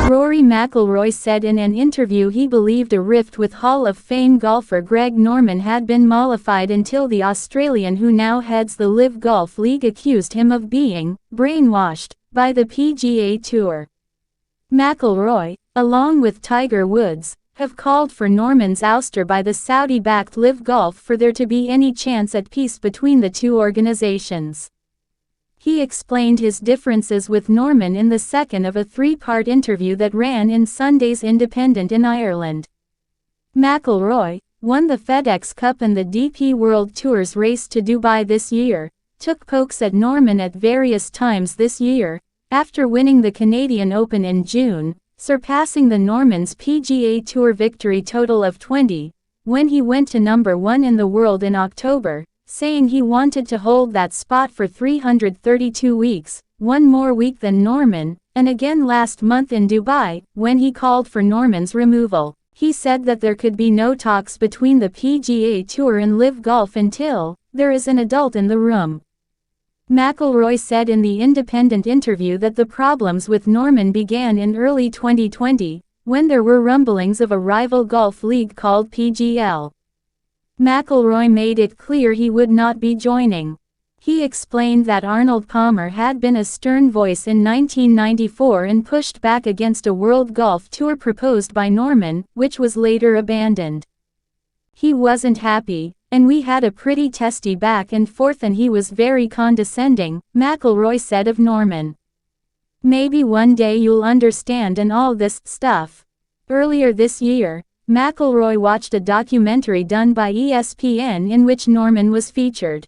Rory Mcilroy said in an interview he believed a rift with Hall of Fame golfer Greg Norman had been mollified until the Australian who now heads the LIV Golf League accused him of being brainwashed by the PGA Tour. McIlroy, along with Tiger Woods, have called for Norman's ouster by the Saudi-backed LIV Golf for there to be any chance at peace between the two organizations. He explained his differences with Norman in the second of a three-part interview that ran in Sunday's Independent in Ireland. McIlroy, won the FedEx Cup and the DP World Tour's race to Dubai this year, took pokes at Norman at various times this year, after winning the Canadian Open in June, surpassing the Norman's PGA Tour victory total of 20, when he went to number 1 in the world in October, saying he wanted to hold that spot for 332 weeks, one more week than Norman, and again last month in Dubai, when he called for Norman's removal. He said that there could be no talks between the PGA Tour and LIV Golf until there is an adult in the room. McIlroy said in the Independent interview that the problems with Norman began in early 2020, when there were rumblings of a rival golf league called PGL. McIlroy made it clear he would not be joining. He explained that Arnold Palmer had been a stern voice in 1994 and pushed back against a World Golf Tour proposed by Norman, which was later abandoned. He wasn't happy, and we had a pretty testy back and forth and he was very condescending, McIlroy said of Norman. Maybe one day you'll understand and all this stuff. Earlier this year, McIlroy watched a documentary done by ESPN in which Norman was featured.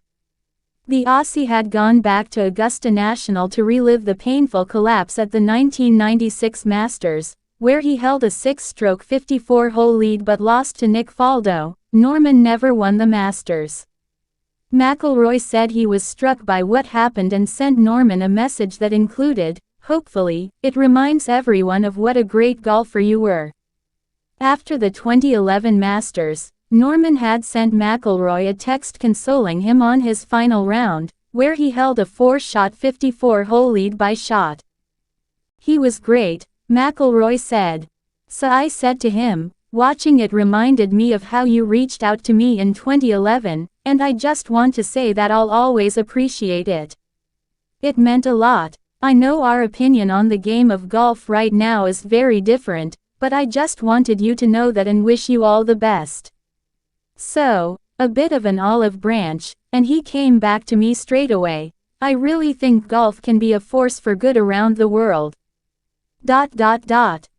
The Aussie had gone back to Augusta National to relive the painful collapse at the 1996 Masters, where he held a 6-stroke 54-hole lead but lost to Nick Faldo. Norman never won the Masters. McIlroy said he was struck by what happened and sent Norman a message that included, "Hopefully, it reminds everyone of what a great golfer you were." After the 2011 Masters, Norman had sent McIlroy a text consoling him on his final round, where he held a 4-shot 54-hole lead by shot. "He was great," McIlroy said. "So I said to him, watching it reminded me of how you reached out to me in 2011, and I just want to say that I'll always appreciate it. It meant a lot. I know our opinion on the game of golf right now is very different, but I just wanted you to know that and wish you all the best." So, a bit of an olive branch, and he came back to me straight away. "I really think golf can be a force for good around the world.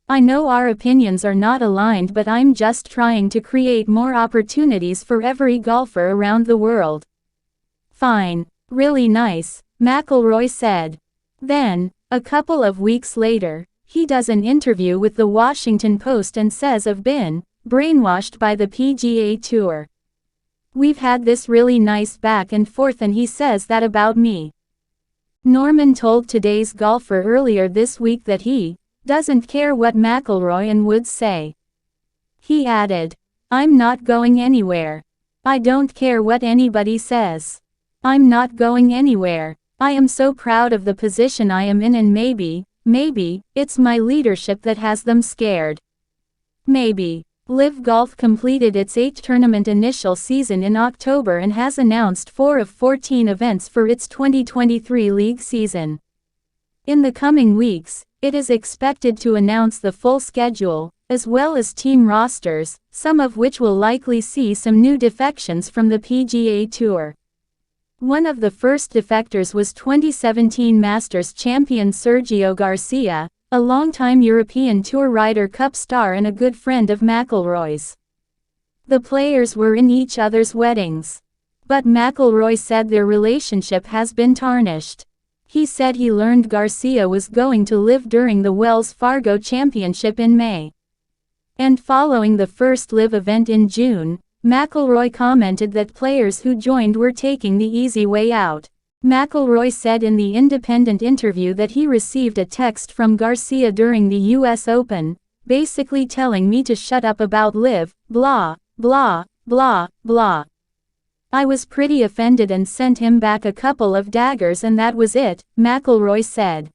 I know our opinions are not aligned but I'm just trying to create more opportunities for every golfer around the world." "Fine. Really nice," McIlroy said. Then, a couple of weeks later, he does an interview with the Washington Post and says I've been brainwashed by the PGA Tour. We've had this really nice back and forth and he says that about me. Norman told Today's Golfer earlier this week that he doesn't care what McIlroy and Woods say. He added, "I'm not going anywhere. I don't care what anybody says. I'm not going anywhere. I am so proud of the position I am in and maybe, it's my leadership that has them scared. Maybe." LIV Golf completed its 8-tournament initial season in October and has announced 4 of 14 events for its 2023 league season. In the coming weeks, it is expected to announce the full schedule, as well as team rosters, some of which will likely see some new defections from the PGA Tour. One of the first defectors was 2017 Masters champion Sergio Garcia, a longtime European Tour Ryder Cup star and a good friend of McIlroy's. The players were in each other's weddings. But McIlroy said their relationship has been tarnished. He said he learned Garcia was going to LIV during the Wells Fargo Championship in May. And following the first LIV event in June, McIlroy commented that players who joined were taking the easy way out. McIlroy said in the Independent interview that he received a text from Garcia during the US Open, basically telling me to shut up about LIV, blah, blah, blah, blah. I was pretty offended and sent him back a couple of daggers and that was it, McIlroy said.